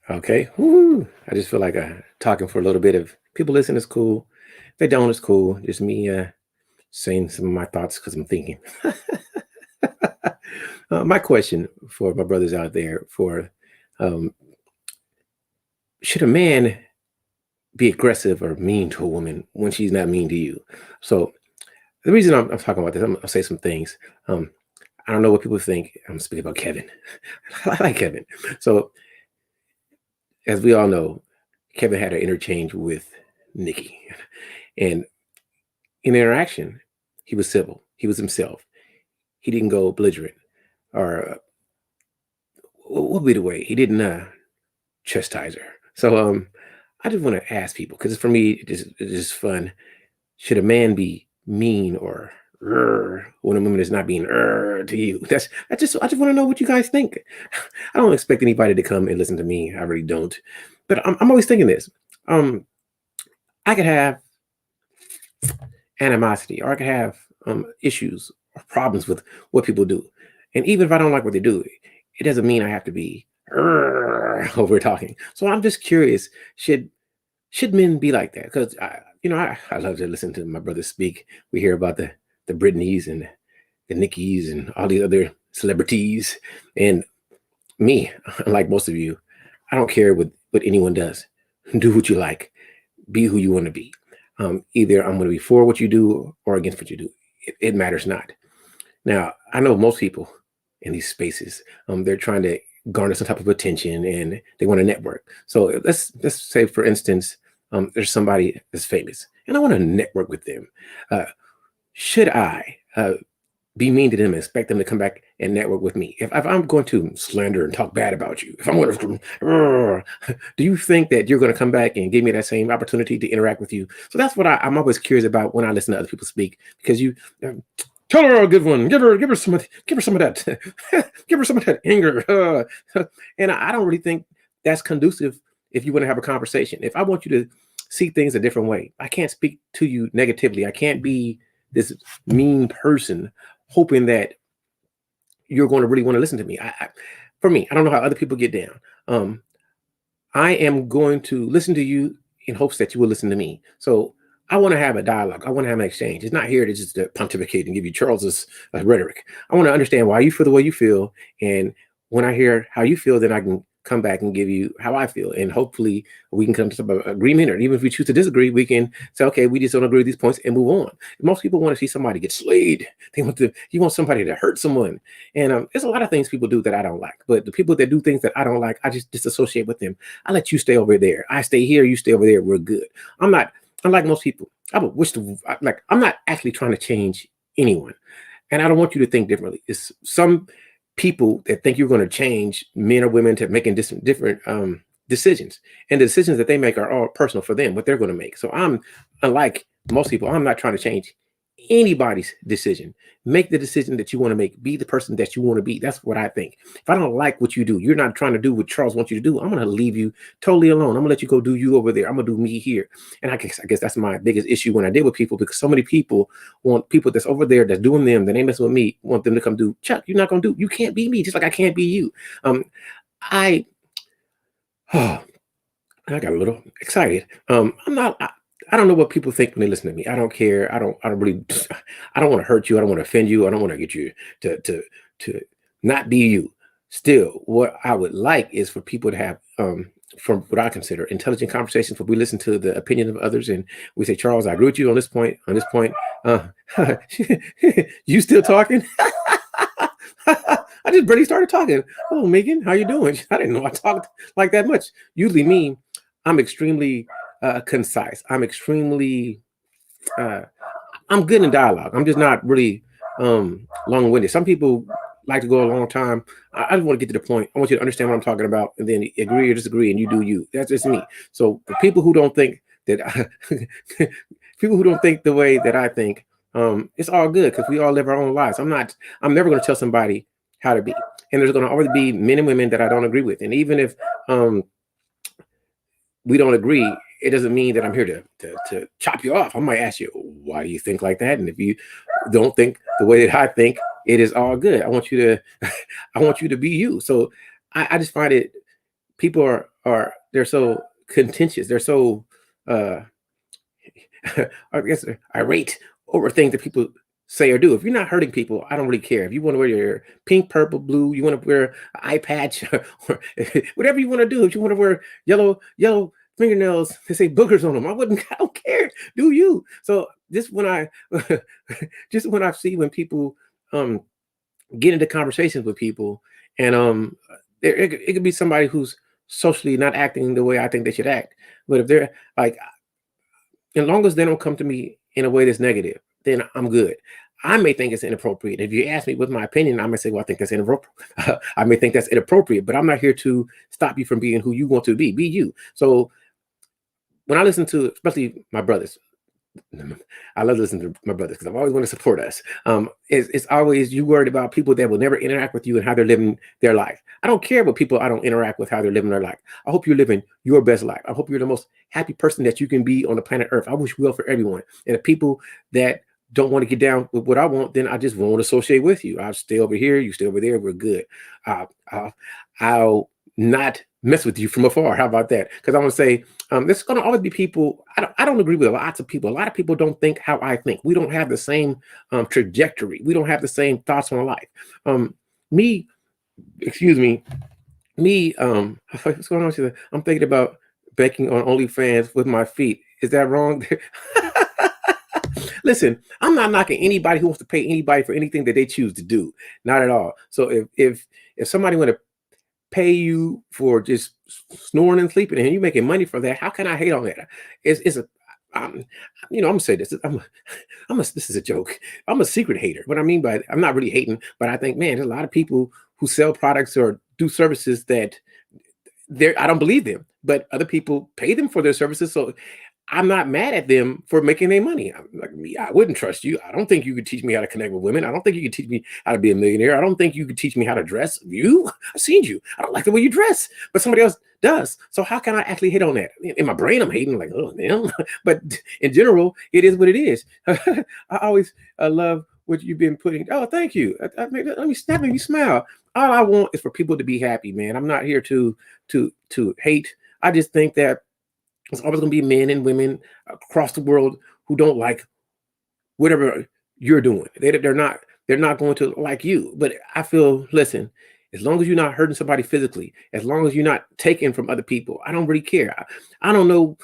Okay. Woo. I just feel like talking for a little bit. If people listen, it's cool. If they don't, it's cool. Just me saying some of my thoughts because I'm thinking. My question for my brothers out there: for um, should a man be aggressive or mean to a woman when she's not mean to you? So the reason I'm talking about this, I'll say some things. Um, I don't know what people think. I'm speaking about Kevin. I like Kevin. So as we all know, Kevin had an interchange with Nikki, and in interaction, he was civil. He was himself. He didn't go belligerent or what would be the way? He didn't chastise her. So I just want to ask people because for me, it's just fun. Should a man be mean or when a woman is not being to you? I just want to know what you guys think. I don't expect anybody to come and listen to me. I really don't. But I'm always thinking this. Um, I could have animosity or I could have issues or problems with what people do. And even if I don't like what they do, it doesn't mean I have to be over talking. So I'm just curious, should men be like that? Because I love to listen to my brothers speak. We hear about the Britneys and the Nickies and all these other celebrities. And me, like most of you, I don't care what anyone does. Do what you like. Be who you want to be. Either I'm going to be for what you do or against what you do. It matters not. Now, I know most people in these spaces, they're trying to garner some type of attention and they want to network. So let's say, for instance, there's somebody that's famous and I want to network with them. Uh, should I be mean to them and expect them to come back and network with me? If I'm going to slander and talk bad about you, if I'm going to, do you think that you're going to come back and give me that same opportunity to interact with you? So that's what I'm always curious about when I listen to other people speak, because you tell her a good one, give her some of that, give her some of that anger, and I don't really think that's conducive if you want to have a conversation. If I want you to see things a different way, I can't speak to you negatively. I can't be this mean person hoping that you're going to really want to listen to me. For me, I don't know how other people get down. I am going to listen to you in hopes that you will listen to me. So I want to have a dialogue. I want to have an exchange. It's not here to just pontificate and give you Charles's rhetoric. I want to understand why you feel the way you feel. And when I hear how you feel, then I can come back and give you how I feel. And hopefully we can come to some agreement, or even if we choose to disagree, we can say, okay, we just don't agree with these points and move on. Most people want to see somebody get slayed. You want somebody to hurt someone. And there's a lot of things people do that I don't like. But the people that do things that I don't like, I just disassociate with them. I let you stay over there. I stay here. You stay over there. We're good. I'm not, unlike most people, I'm not actually trying to change anyone. And I don't want you to think differently. It's some people that think you're going to change men or women to making different decisions. And the decisions that they make are all personal for them, what they're going to make. So I'm, unlike most people, I'm not trying to change anybody's decision. Make the decision that you want to make. Be the person that you want to be. That's what I think. If I don't like what you do, you're not trying to do what Charles wants you to do, I'm going to leave you totally alone. I'm going to let you go do you over there. I'm going to do me here. And I guess that's my biggest issue when I deal with people, because so many people want people that's over there that's doing them, that ain't messing with me, want them to come do. Chuck, you're not going to do. You can't be me, just like I can't be you. I oh, I got a little excited. I'm not. I don't know what people think when they listen to me. I don't care. I don't really. I don't want to hurt you. I don't want to offend you. I don't want to get you to not be you. Still, what I would like is for people to have, from what I consider, intelligent conversations, where we listen to the opinion of others and we say, Charles, I agree with you on this point. On this point, you still talking? I just barely started talking. Oh, Megan, how you doing? I didn't know I talked like that much. Usually, I'm extremely concise. Uh, I'm good in dialogue. I'm just not really long-winded. Some people like to go a long time. I just want to get to the point. I want you to understand what I'm talking about, and then agree or disagree, and you do you. That's just me. So for people who don't think that, people who don't think the way that I think, it's all good because we all live our own lives. I'm never going to tell somebody how to be, and there's going to always be men and women that I don't agree with, and even if we don't agree, it doesn't mean that I'm here to chop you off. I might ask you, why do you think like that? And if you don't think the way that I think, it is all good. I want you to, I want you to be you. So I just find it, people are they're so contentious. They're so uh I guess irate over things that people say or do. If you're not hurting people, I don't really care. If you want to wear your pink, purple, blue, you want to wear an eye patch, or whatever you want to do. If you want to wear yellow fingernails to say boogers on them, I wouldn't. I don't care. Do you? So just when I, just when I see when people um get into conversations with people, and it could be somebody who's socially not acting the way I think they should act. But if they're like, as long as they don't come to me in a way that's negative, then I'm good. I may think it's inappropriate. If you ask me with my opinion, I may say, well, I think that's inappropriate. I may think that's inappropriate, but I'm not here to stop you from being who you want to be. Be you. So when I listen to, especially my brothers, I love listening to my brothers because I've always wanted to support us. It's always you worried about people that will never interact with you and how they're living their life. I don't care what people I don't interact with, how they're living their life. I hope you're living your best life. I hope you're the most happy person that you can be on the planet Earth. I wish well for everyone. And the people that don't want to get down with what I want, then I just won't associate with you. I'll stay over here, you stay over there. We're good. I'll, I'll not mess with you from afar. How about that? Because I want to say, there's going to always be people. I don't agree with lots of people. A lot of people don't think how I think. We don't have the same trajectory. We don't have the same thoughts on life. Me, excuse me, me. What's going on with you? I'm thinking about baking on OnlyFans with my feet. Is that wrong? Listen, I'm not knocking anybody who wants to pay anybody for anything that they choose to do. Not at all. So if somebody want to pay you for just snoring and sleeping, and you making money for that, how can I hate on that? It's a, um, I'm gonna say this. This is a joke. I'm a secret hater. What I mean by I'm not really hating, but I think, man, there's a lot of people who sell products or do services that I don't believe them, but other people pay them for their services. So I'm not mad at them for making their money. I'm like me, I wouldn't trust you. I don't think you could teach me how to connect with women. I don't think you could teach me how to be a millionaire. I don't think you could teach me how to dress. You? I've seen you. I don't like the way you dress, but somebody else does. So how can I actually hate on that? In my brain, I'm hating like, oh, man. But in general, it is what it is. I always love what you've been putting. Oh, thank you. Let me snap and you smile. All I want is for people to be happy, man. I'm not here to hate. I just think that there's always going to be men and women across the world who don't like whatever you're doing. They're not going to like you. But I feel, listen, as long as you're not hurting somebody physically, as long as you're not taking from other people, I don't really care. I don't know.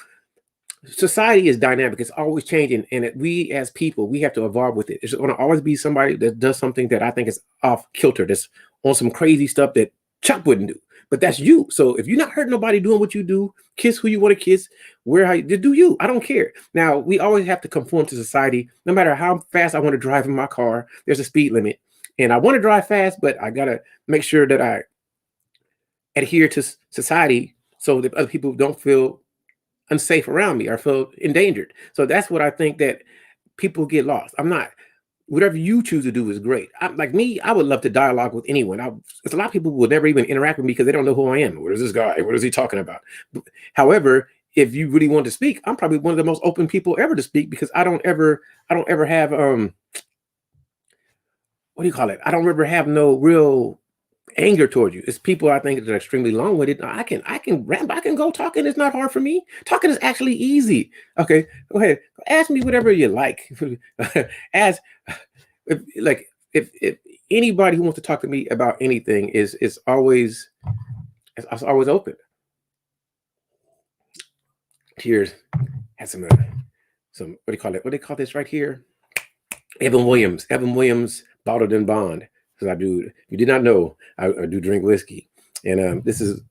Society is dynamic. It's always changing. And we as people, we have to evolve with it. There's going to always be somebody that does something that I think is off kilter, that's on some crazy stuff that Chuck wouldn't do. But that's you. So if you're not hurting nobody doing what you do, kiss who you want to kiss, where how you just do you. I don't care. Now we always have to conform to society. No matter how fast I want to drive in my car, there's a speed limit, and I want to drive fast, but I gotta make sure that I adhere to society so that other people don't feel unsafe around me or feel endangered. So that's what I think that people get lost. I'm not. Whatever you choose to do is great. Like me, I would love to dialogue with anyone. There's a lot of people who will never even interact with me because they don't know who I am. What is this guy? What is he talking about? However, if you really want to speak, I'm probably one of the most open people ever to speak because I don't ever have what do you call it? I don't ever have no real anger toward you. It's people I think that are extremely long-winded. I can ramble, I can go talking. It's not hard for me. Talking is actually easy. Okay, go ahead. Ask me whatever you like. Ask if anybody who wants to talk to me about anything is always it's always open. Cheers. Had some what do you call it? What do they call this right here? Evan Williams. Evan Williams bottled in bond. Because I do. If you did not know, I do drink whiskey, and this is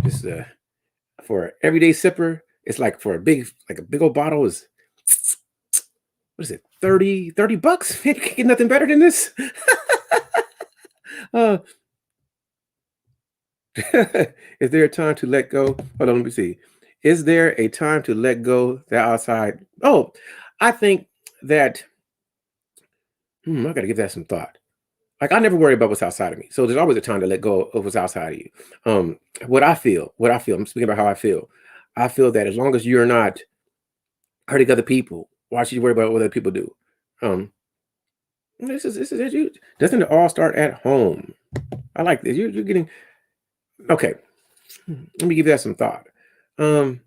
just for an everyday sipper. It's like for a big old bottle is what is it? 30 bucks? Man, you can't get nothing better than this. uh, is there a time to let go? Hold on, let me see. Is there a time to let go the outside? Oh, I think that I got to give that some thought. Like I never worry about what's outside of me. So there's always a time to let go of what's outside of you. What I feel, I'm speaking about how I feel. I feel that as long as you're not hurting other people, why should you worry about what other people do? Um, this is it. Doesn't it all start at home? I like this. You're getting okay. Let me give that some thought. Um,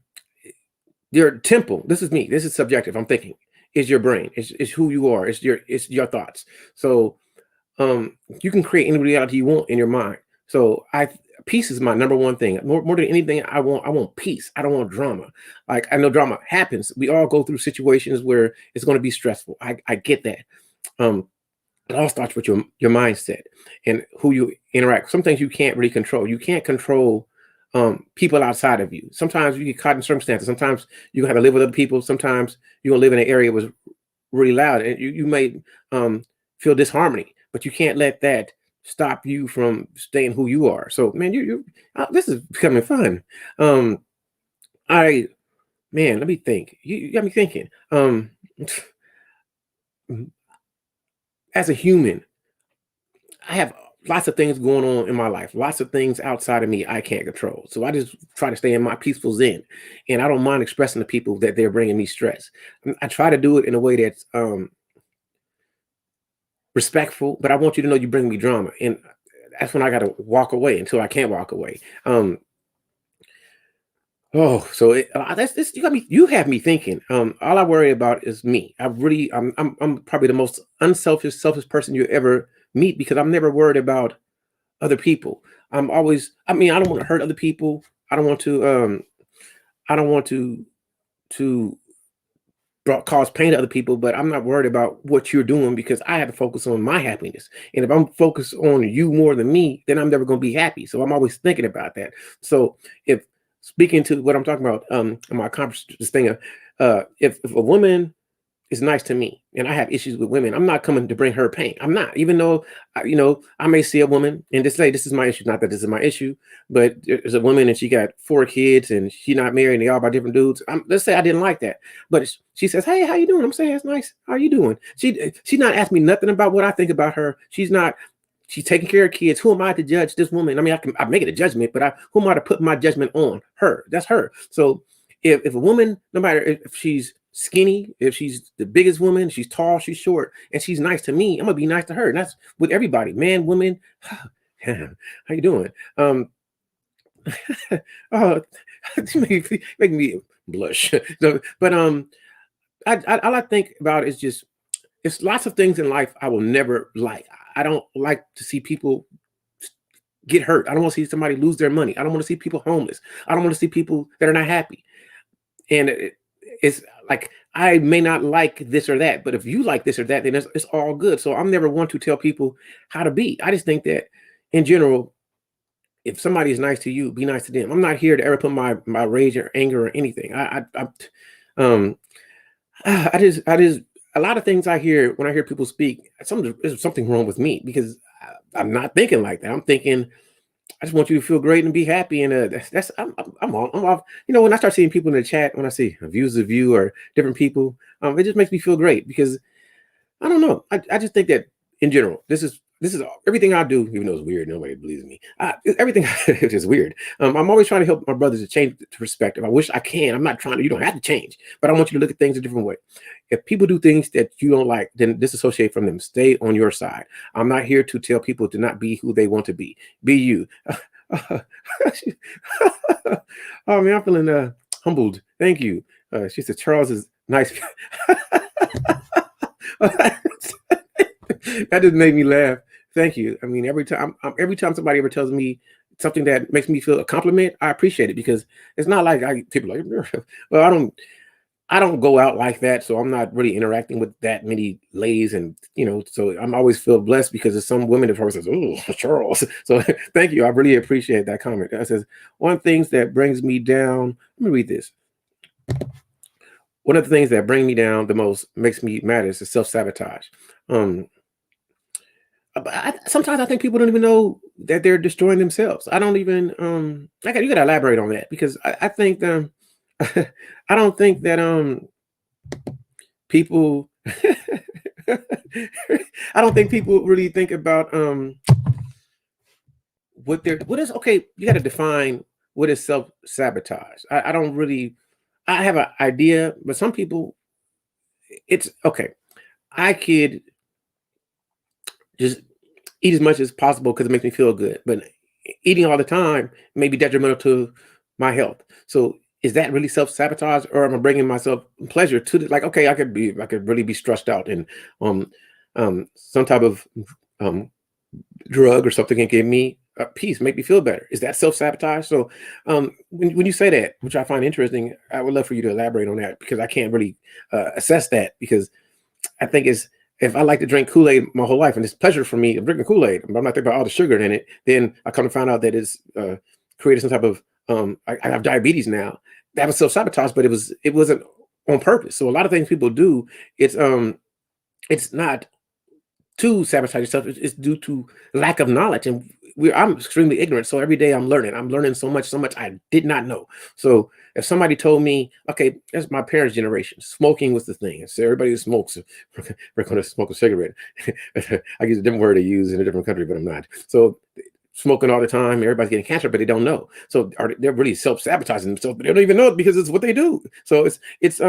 your temple, this is me, this is subjective, I'm thinking, is your brain, is who you are, it's your thoughts. So you can create any reality you want in your mind. So I peace is my number one thing. More than anything, I want peace. I don't want drama. Like, I know drama happens. We all go through situations where it's going to be stressful. I get that. Um, it all starts with your mindset and who you interact. Some things you can't really control. You can't control people outside of you. Sometimes you get caught in circumstances. Sometimes you have to live with other people. Sometimes you're gonna live in an area was really loud, and you may feel disharmony, but you can't let that stop you from staying who you are. So, man, this is becoming fun. Um, I Man, let me think. You got me thinking. As a human, I have lots of things going on in my life, lots of things outside of me I can't control. So I just try to stay in my peaceful zen, and I don't mind expressing to people that they're bringing me stress. I try to do it in a way that's respectful, but I want you to know you bring me drama, and that's when I got to walk away until I can't walk away. Oh, so that's this. You have me thinking. All I worry about is me. I'm probably the most selfish person you ever meet because I'm never worried about other people. I'm always. I mean, I don't want to hurt other people. I don't want to. I don't want to cause pain to other people, but I'm not worried about what you're doing because I have to focus on my happiness. And if I'm focused on you more than me, then I'm never going to be happy. So I'm always thinking about that. So if speaking to what I'm talking about, I'm accomplished this thing. If a woman is nice to me and I have issues with women, I'm not coming to bring her pain. I'm not, even though, I may see a woman and just say, this is my issue. Not that this is my issue, but there's a woman and she got 4 kids and she's not married and they all by different dudes. Let's say I didn't like that, but she says, hey, how you doing? I'm saying, it's nice. How you doing? She's not asking me nothing about what I think about her. She's taking care of kids. Who am I to judge this woman? I mean, I make it a judgment, but who am I to put my judgment on her? That's her. So if a woman, no matter if she's skinny, if she's the biggest woman, she's tall, she's short, and she's nice to me, I'm gonna be nice to her. And that's with everybody, man, woman. How you doing? Oh, make me blush. So, but all I think about is just it's lots of things in life I will never like. I don't like to see people get hurt. I don't want to see somebody lose their money. I don't want to see people homeless. I don't want to see people that are not happy. And it's like I may not like this or that, but if you like this or that, then it's all good. So I'm never one to tell people how to be. I just think that in general, if somebody is nice to you, be nice to them. I'm not here to ever put my rage or anger or anything. Um I just a lot of things I hear when I hear people speak, there's something wrong with me because I'm not thinking like that. I'm thinking I just want you to feel great and be happy. And that's I'm off. When I start seeing people in the chat, when I see views of you or different people, it just makes me feel great because I don't know. I just think that in general, this is everything I do, even though it's weird. Nobody believes me. Everything is just weird. I'm always trying to help my brothers to change the perspective. I wish I can. I'm not trying to. You don't have to change, but I want you to look at things a different way. If people do things that you don't like, then disassociate from them. Stay on your side. I'm not here to tell people to not be who they want to be. Be you. Oh man, I'm feeling humbled. Thank you. She said Charles is nice. That just made me laugh. Thank you. I mean, every time somebody ever tells me something that makes me feel a compliment, I appreciate it because it's not like people like, well, I don't go out like that, so I'm not really interacting with that many ladies, and so I'm always feel blessed because there's some women that probably says, "Oh, Charles." So thank you, I really appreciate that comment. It says one of the things that brings me down. Let me read this. One of the things that bring me down the most makes me mad is self-sabotage. Um, but sometimes I think people don't even know that they're destroying themselves. I don't even you gotta elaborate on that because I think I don't think that people I don't think people really think about what is okay. You got to define what is self-sabotage. I don't really I have an idea, but some people it's okay. I could just eat as much as possible because it makes me feel good, but eating all the time may be detrimental to my health. So is that really self-sabotage, or am I bringing myself pleasure to the, like, okay, I could really be stressed out, and um some type of um drug or something can give me a peace, make me feel better. Is that self-sabotage? So when you say that, which I find interesting, I would love for you to elaborate on that, because I can't really assess that, because I think it's, if I like to drink Kool-Aid my whole life and it's pleasure for me, I'm drinking Kool-Aid, but I'm not thinking about all the sugar in it, then I come to find out that it's created some type of I have diabetes now. That was self-sabotage, but it wasn't on purpose. So a lot of things people do, it's not to sabotage yourself. It's due to lack of knowledge, and I'm extremely ignorant. So every day I'm learning. I'm learning so much I did not know. So if somebody told me, okay, that's my parents' generation, smoking was the thing. So everybody who smokes, we're going to smoke a cigarette. I use a different word to use in a different country, but I'm not. So smoking all the time, everybody's getting cancer, but they don't know. So they're really self-sabotaging themselves, but they don't even know it because it's what they do. So it's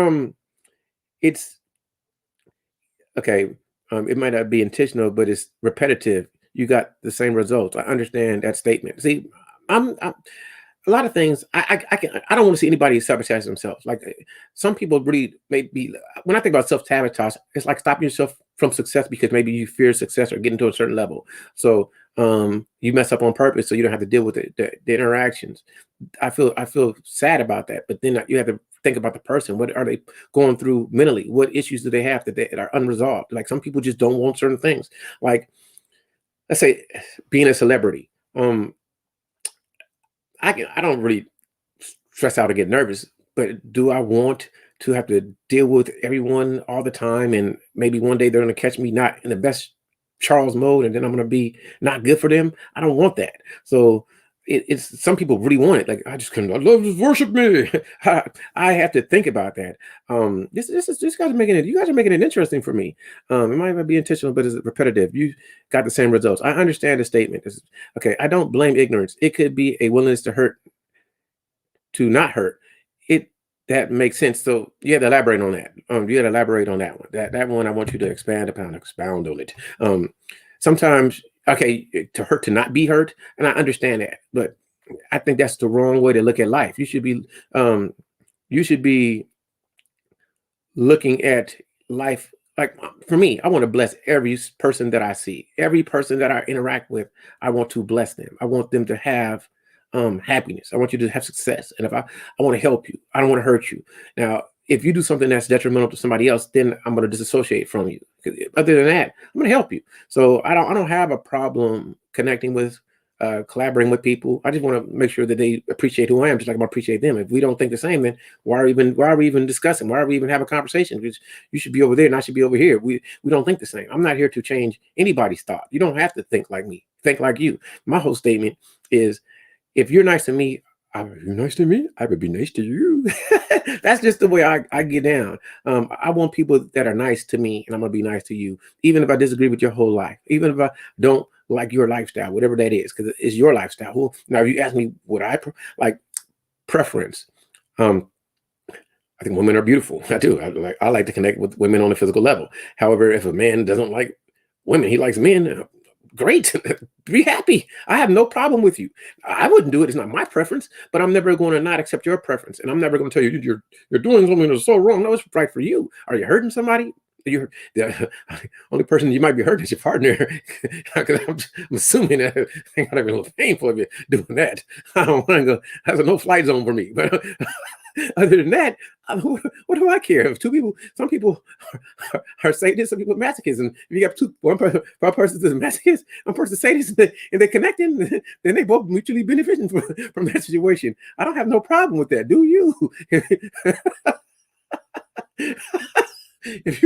okay. It might not be intentional, but it's repetitive. You got the same results. I understand that statement. See, I'm a lot of things. I don't want to see anybody sabotage themselves. Like some people really maybe, when I think about self sabotage, it's like stopping yourself from success because maybe you fear success or getting to a certain level. So you mess up on purpose so you don't have to deal with the interactions. I feel sad about that, but then you have to think about the person. What are they going through mentally? What issues do they have that are unresolved? Like some people just don't want certain things. Like let's say being a celebrity. I don't really stress out or get nervous, but do I want to have to deal with everyone all the time, and maybe one day they're going to catch me not in the best Charles mode, and then I'm going to be not good for them? I don't want that. So it's some people really want it. Like I just couldn't. I love just worship me. I have to think about that. This guys are making it. You guys are making it interesting for me. It might not be intentional, but it's repetitive. You got the same results. I understand the statement. Okay. I don't blame ignorance. It could be a willingness to hurt, to not hurt. It That makes sense. So you have to elaborate on that. You have to elaborate on that one. That one I want you to expound on it. Sometimes, okay, to hurt, to not be hurt, and I understand that, but I think that's the wrong way to look at life. You should be looking at life like, for me, I want to bless every person that I see, every person that I interact with. I want to bless them. I want them to have happiness. I want you to have success. And if I want to help you, I don't want to hurt you. Now, if you do something that's detrimental to somebody else, then I'm going to disassociate from you. Other than that, I'm going to help you. So I don't have a problem connecting with, collaborating with people. I just want to make sure that they appreciate who I am, just like I'm gonna appreciate them. If we don't think the same, then why are we even discussing? Why are we even having a conversation? Because you should be over there and I should be over here. We don't think the same. I'm not here to change anybody's thought. You don't have to think like me. Think like you. My whole statement is, if you're nice to me, you're nice to me, I would be nice to you. That's just the way I get down. I want people that are nice to me, and I'm gonna be nice to you, even if I disagree with your whole life, even if I don't like your lifestyle, whatever that is, because it's your lifestyle. Well, now, if you ask me what like preference, I think women are beautiful. I do. I like to connect with women on a physical level. However, if a man doesn't like women, he likes men. Great. Be happy. I have no problem with you. I wouldn't do it. It's not my preference, but I'm never going to not accept your preference. And I'm never going to tell you you're doing something that's so wrong. No, it's right for you. Are you hurting somebody? You're the only person you might be hurting is your partner. Because I'm assuming that it's gotta be a little painful if you're doing that. I don't want to go. That's a no flight zone for me. But other than that, what do I care? If some people are sadists, some people are masochists, and if you got one person is a masochist, one person is sadist, and they're connecting, then they both mutually benefiting from that situation. I don't have no problem with that. Do you? If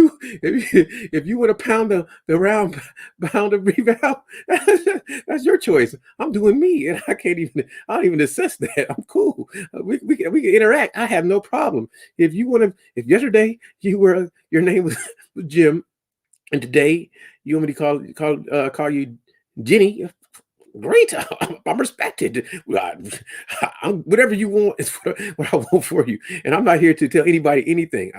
you would have pound the round pound of rebound, that's your choice. I'm doing me, and I don't even assess that. I'm cool. We can interact. I have no problem. If you want to, if yesterday your name was Jim, and today you want me to call you Jenny, great. I'm respected. Whatever you want is what I want for you. And I'm not here to tell anybody anything.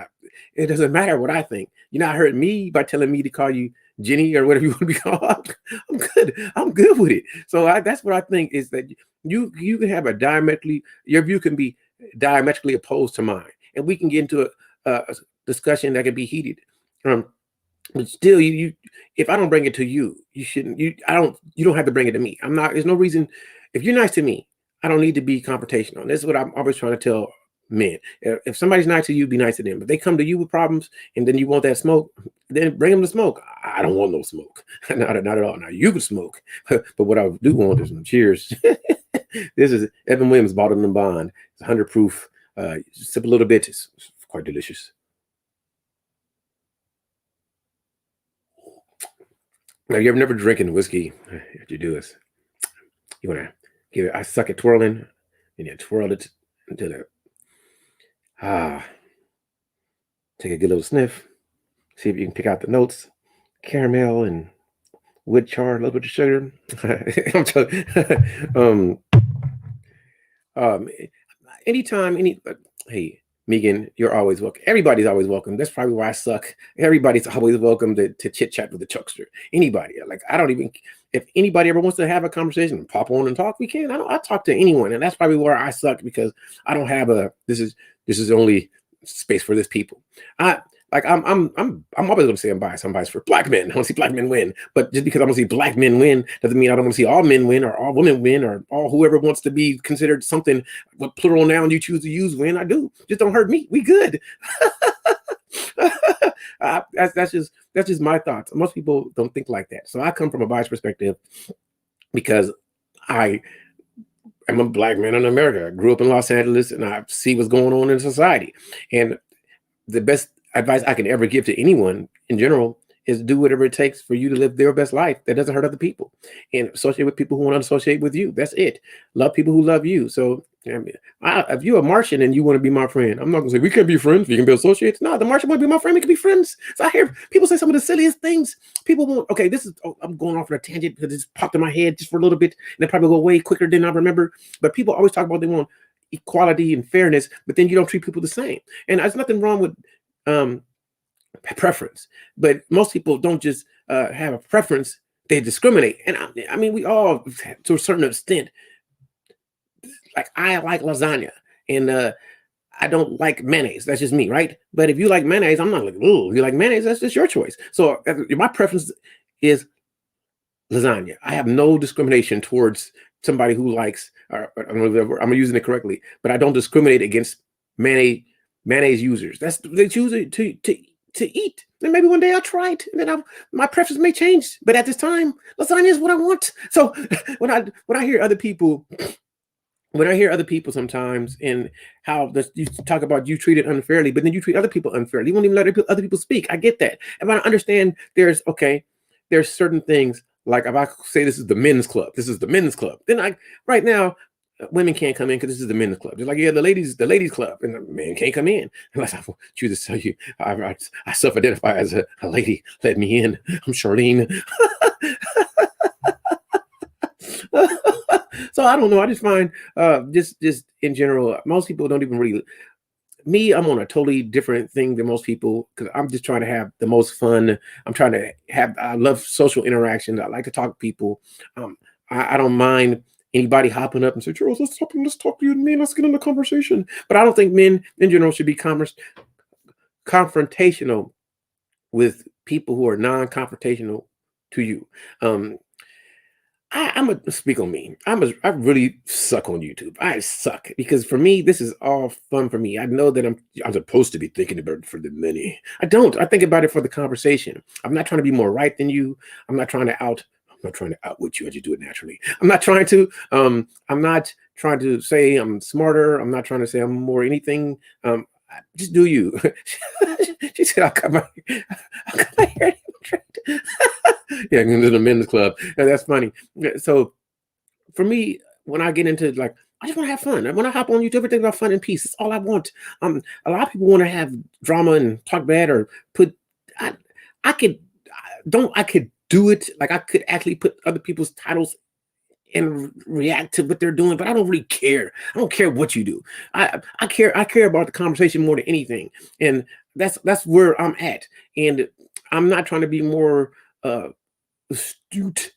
It doesn't matter what I think. You're not hurting me by telling me to call you Jenny or whatever you want to be called. I'm good. I'm good with it. So that's what I think is that you can have a your view can be diametrically opposed to mine, and we can get into a discussion that can be heated. Um, but still, if I don't bring it to you, you shouldn't. You don't have to bring it to me. I'm not. There's no reason. If you're nice to me, I don't need to be confrontational. And this is what I'm always trying to tell men. If somebody's nice to you, be nice to them. If they come to you with problems and then you want that smoke, then bring them the smoke. I don't want no smoke. Not at all. Now you can smoke, but what I do want is some cheers. This is Evan Williams, Bottled and Bond. It's 100 proof. Sip a little bit. It's quite delicious. Now, you ever never drinking whiskey? What you do is you want to give it. I suck at twirling, and you twirl it until the take a good little sniff. See if you can pick out the notes, caramel and wood char, a little bit of sugar. I'm joking. Anytime, hey, Megan, you're always welcome. Everybody's always welcome. That's probably why I suck. Everybody's always welcome to chit chat with the chuckster. Anybody, like I don't even. If anybody ever wants to have a conversation and pop on and talk, we can. I talk to anyone, and that's probably where I suck because I don't have a. This is only space for this people. I'm always going to say I'm biased. I'm biased for black men. I want to see black men win. But just because I want to see black men win doesn't mean I don't want to see all men win or all women win or all whoever wants to be considered something. What plural noun you choose to use win, I do. Just don't hurt me. We good. That's just my thoughts. Most people don't think like that. So I come from a biased perspective because I am a black man in America. I grew up in Los Angeles and I see what's going on in society. And the best advice I can ever give to anyone in general is do whatever it takes for you to live their best life that doesn't hurt other people and associate with people who want to associate with you. That's it. Love people who love you. So if you're a Martian and you want to be my friend, I'm not going to say we can't be friends. We can be associates. No, the Martian want to be my friend. We can be friends. So I hear people say some of the silliest things. People won't. Okay, I'm going off on a tangent because it just popped in my head just for a little bit and it probably go way quicker than I remember. But people always talk about they want equality and fairness, but then you don't treat people the same. And there's nothing wrong with preference, but most people don't just have a preference, they discriminate. And I mean we all to a certain extent, like I like lasagna and I don't like mayonnaise. That's just me, right? But if you like mayonnaise, I'm not like, oh, you like mayonnaise, that's just your choice. So my preference is lasagna. I have no discrimination towards somebody who likes I'm using it correctly, but I don't discriminate against mayonnaise users. They choose it to eat. And maybe one day I'll try it, and then my preference may change. But at this time, lasagna is what I want. So when I hear other people, sometimes and how you talk about you treated unfairly, but then you treat other people unfairly. You won't even let other people speak. I get that, and I understand. There's certain things like if I say this is the men's club, then right now women can't come in because this is the men's club. They're like, yeah, the ladies club, and the men can't come in unless I choose to tell you I self-identify as a lady. Let me in. I'm Charlene. So I don't know. I just find just in general, most people don't even really. Me, I'm on a totally different thing than most people because I'm just trying to have the most fun. I love social interactions. I like to talk to people. I don't mind anybody hopping up and say, Charles, let's talk to you and me. Let's get into conversation. But I don't think men in general should be confrontational with people who are non-confrontational to you. I'm a speak on me. I really suck on YouTube. I suck because for me, this is all fun for me. I know that I'm supposed to be thinking about it for the many. I don't. I think about it for the conversation. I'm not trying to be more right than you. I'm not trying to outwit you. I just do it naturally. I'm not trying to say I'm smarter. I'm not trying to say I'm more anything. Just do you. She said, I'll cut my hair. Yeah, into the men's club. Yeah, that's funny. So for me, when I get into I just want to have fun. When I hop on YouTube, everything about fun and peace. That's all I want. A lot of people want to have drama and talk bad or I could do it. Like I could actually put other people's titles and react to what they're doing, but I don't really care. I don't care what you do. I care about the conversation more than anything. And that's where I'm at. And I'm not trying to be more uh, astute,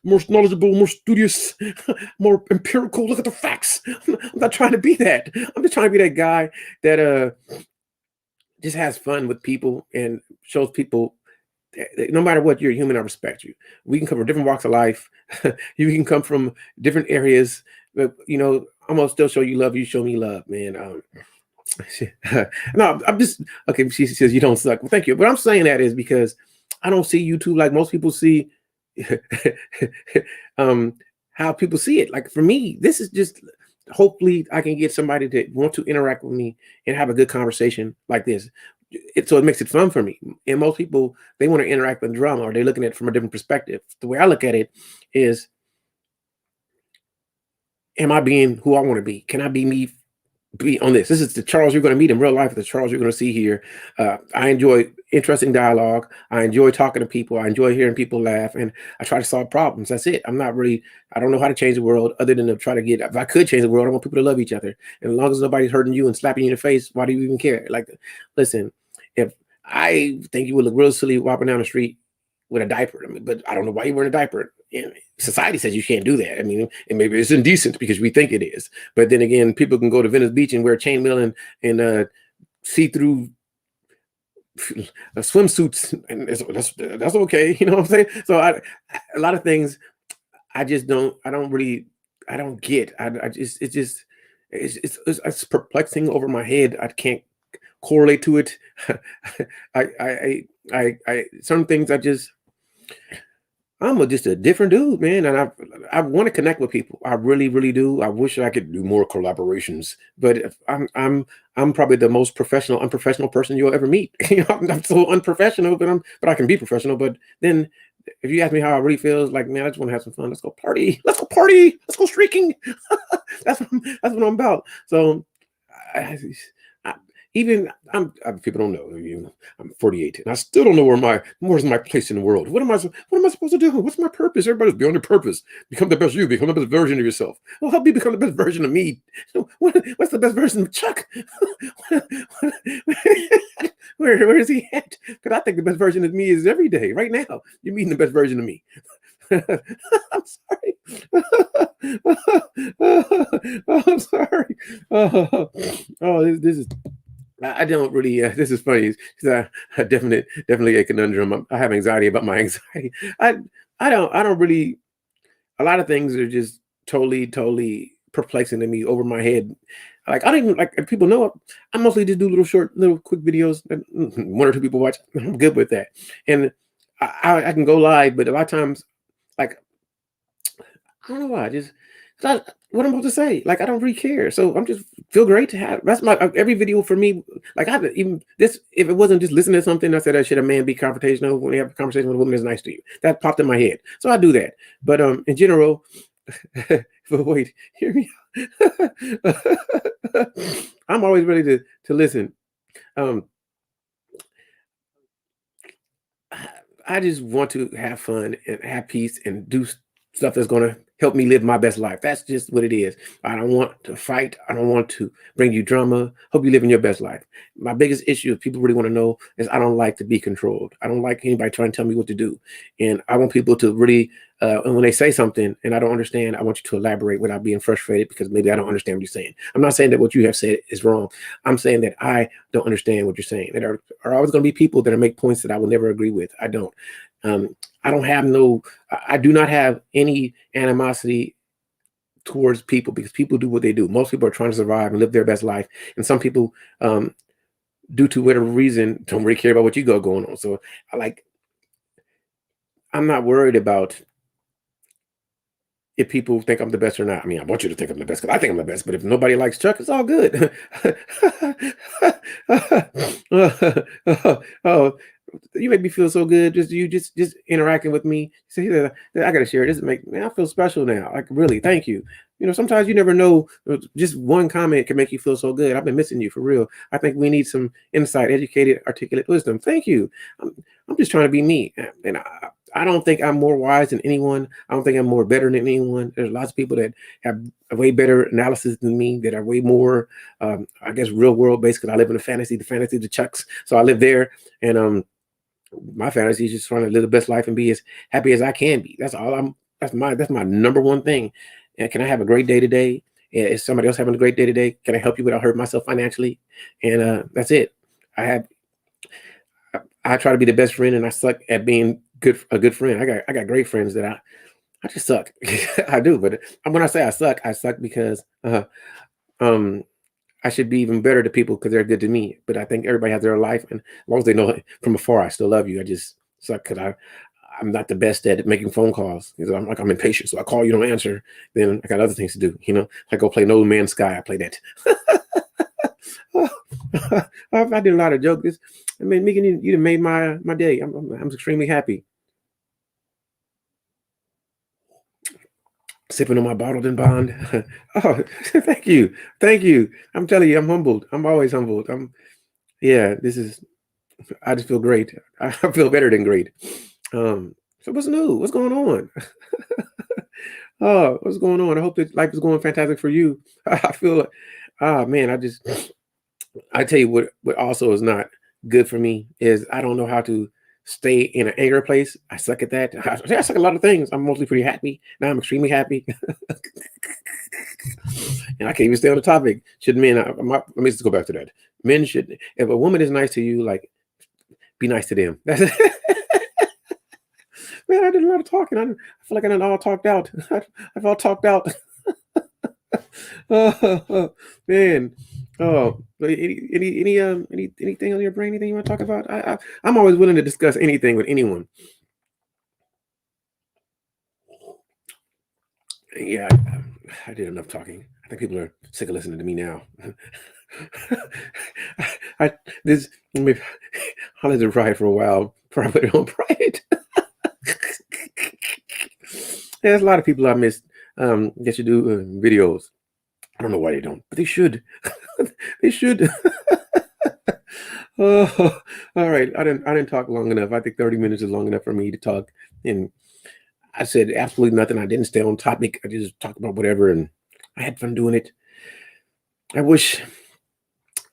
more knowledgeable, more studious, more empirical. Look at the facts. I'm not trying to be that. I'm just trying to be that guy that just has fun with people and shows people no matter what, you're a human. I respect you. We can come from different walks of life. You can come from different areas, but I'm gonna still show you love. You show me love, man. No, I'm just okay. She says you don't suck. Well, thank you. But I'm saying that is because I don't see YouTube like most people see um how people see it. Like for me, this is just hopefully I can get somebody to want to interact with me and have a good conversation like this. So it makes it fun for me. And most people, they want to interact with drama, or they're looking at it from a different perspective. The way I look at it is, am I being who I want to be? Can I be me, be on this? This is the Charles you're going to meet in real life, the Charles you're going to see here. I enjoy interesting dialogue. I enjoy talking to people. I enjoy hearing people laugh, and I try to solve problems. That's it. I don't know how to change the world other than to try to get, if I could change the world, I want people to love each other. And as long as nobody's hurting you and slapping you in the face, why do you even care? Like, listen, if I think you would look real silly walking down the street with a diaper, but I don't know why you're wearing a diaper. And society says you can't do that. I mean, and maybe it's indecent because we think it is. But then again, people can go to Venice Beach and wear chainmail and see-through swimsuits, and that's okay. You know what I'm saying? So a lot of things I just don't. I don't get. I just it's perplexing over my head. I can't correlate to it. Some things I'm just a different dude, man, and I want to connect with people. I really, really do. I wish I could do more collaborations, but if I'm probably the most unprofessional person you'll ever meet. I'm so unprofessional, but I can be professional. But then, if you ask me how I really feel, it's like, man, I just want to have some fun. Let's go party. Let's go party. Let's go streaking. That's what I'm about. So, I, even people don't know. I'm 48 and I still don't know where's my place in the world. What am I supposed to do? What's my purpose? Everybody's beyond your purpose. Become the best you. Become the best version of yourself. Well, help me become the best version of me. What's the best version of Chuck? Where is he at? Because I think the best version of me is every day, right now. You're meeting the best version of me. I'm sorry. Oh, I'm sorry. This is. I don't really. This is funny because I definitely a conundrum. I have anxiety about my anxiety. I don't really. A lot of things are just totally perplexing to me, over my head. Like I don't even like. If people know, I mostly just do little quick videos that one or two people watch. I'm good with that, and I can go live, but a lot of times, like I don't know why. Just what I'm supposed to say. Like I don't really care. So I'm just feel great to have. That's my every video for me. Like I even this if it wasn't just listening to something, I said, should a man be confrontational when you have a conversation with a woman that's nice to you? That popped in my head. So I do that. But in general, but wait, hear me out. I'm always ready to listen. Um, I just want to have fun and have peace and do stuff that's going to help me live my best life. That's just what it is. I don't want to fight. I don't want to bring you drama. Hope you live in your best life. My biggest issue, if people really want to know, is I don't like to be controlled. I don't like anybody trying to tell me what to do. And I want people to really, and when they say something and I don't understand, I want you to elaborate without being frustrated because maybe I don't understand what you're saying. I'm not saying that what you have said is wrong. I'm saying that I don't understand what you're saying. There are always going to be people that make points that I will never agree with. I don't. I don't have I do not have any animosity towards people because people do what they do. Most people are trying to survive and live their best life. And some people, due to whatever reason, don't really care about what you got going on. So I'm not worried about if people think I'm the best or not. I mean, I want you to think I'm the best because I think I'm the best. But if nobody likes Chuck, it's all good. Oh, you make me feel so good. Just interacting with me. See, I gotta share this. Man, I feel special now. Like really, thank you. Sometimes you never know. Just one comment can make you feel so good. I've been missing you for real. I think we need some insight, educated, articulate wisdom. Thank you. I'm just trying to be me, and I don't think I'm more wise than anyone. I don't think I'm more better than anyone. There's lots of people that have a way better analysis than me, that are way more, I guess, real world based. Because I live in the fantasy of the Chucks. So I live there, and My fantasy is just trying to live the best life and be as happy as I can be. That's all I'm. That's my number one thing. And can I have a great day today? Is somebody else having a great day today? Can I help you without hurting myself financially? And that's it. I have I try to be the best friend, and I suck at being a good friend. I got great friends that I just suck. I do, but when I suck because um I should be even better to people because they're good to me. But I think everybody has their life, and as long as they know it from afar, I still love you. I just suck because I'm not the best at making phone calls because I'm impatient. So I call, you don't answer, then I got other things to do. I go play No Man's Sky. I play that. I did a lot of jokes. I mean, Megan, you done made my day. I'm extremely happy. Sipping on my bottled and bond. Oh, thank you, thank you. I'm telling you, I'm humbled. I'm always humbled. Yeah. This is. I just feel great. I feel better than great. So what's new? What's going on? Oh, what's going on? I hope that life is going fantastic for you. I feel like, man, I tell you what also is not good for me is I don't know how to stay in an anger place. I suck at that. I suck at a lot of things. I'm mostly pretty happy. Now I'm extremely happy. And I can't even stay on the topic. Should men, let me just go back to that. Men should, if a woman is nice to you, like, be nice to them. That's it. Man, I did a lot of talking. I feel like I done all talked out. I've all talked out. Oh, man. Oh, anything on your brain? Anything you want to talk about? I'm always willing to discuss anything with anyone. Yeah, I did enough talking. I think people are sick of listening to me now. I this maybe I'll let it ride for a while. Probably don't ride. There's a lot of people I missed that should do videos. I don't know why they don't, but they should. They should. Oh, all right. I didn't talk long enough. I think 30 minutes is long enough for me to talk. And I said absolutely nothing. I didn't stay on topic. I just talked about whatever, and I had fun doing it. I wish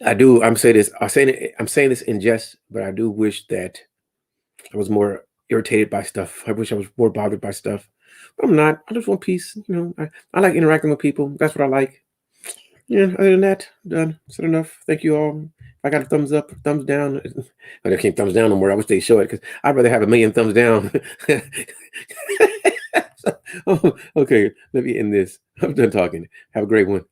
I do. I'm saying this in jest, but I do wish that I was more irritated by stuff. I wish I was more bothered by stuff. But I'm not. I just want peace. I like interacting with people. That's what I like. Yeah, other than that, done. Said enough. Thank you all. If I got a thumbs up, thumbs down. I can't thumbs down no more. I wish they show it because I'd rather have a million thumbs down. Oh, okay, let me end this. I'm done talking. Have a great one.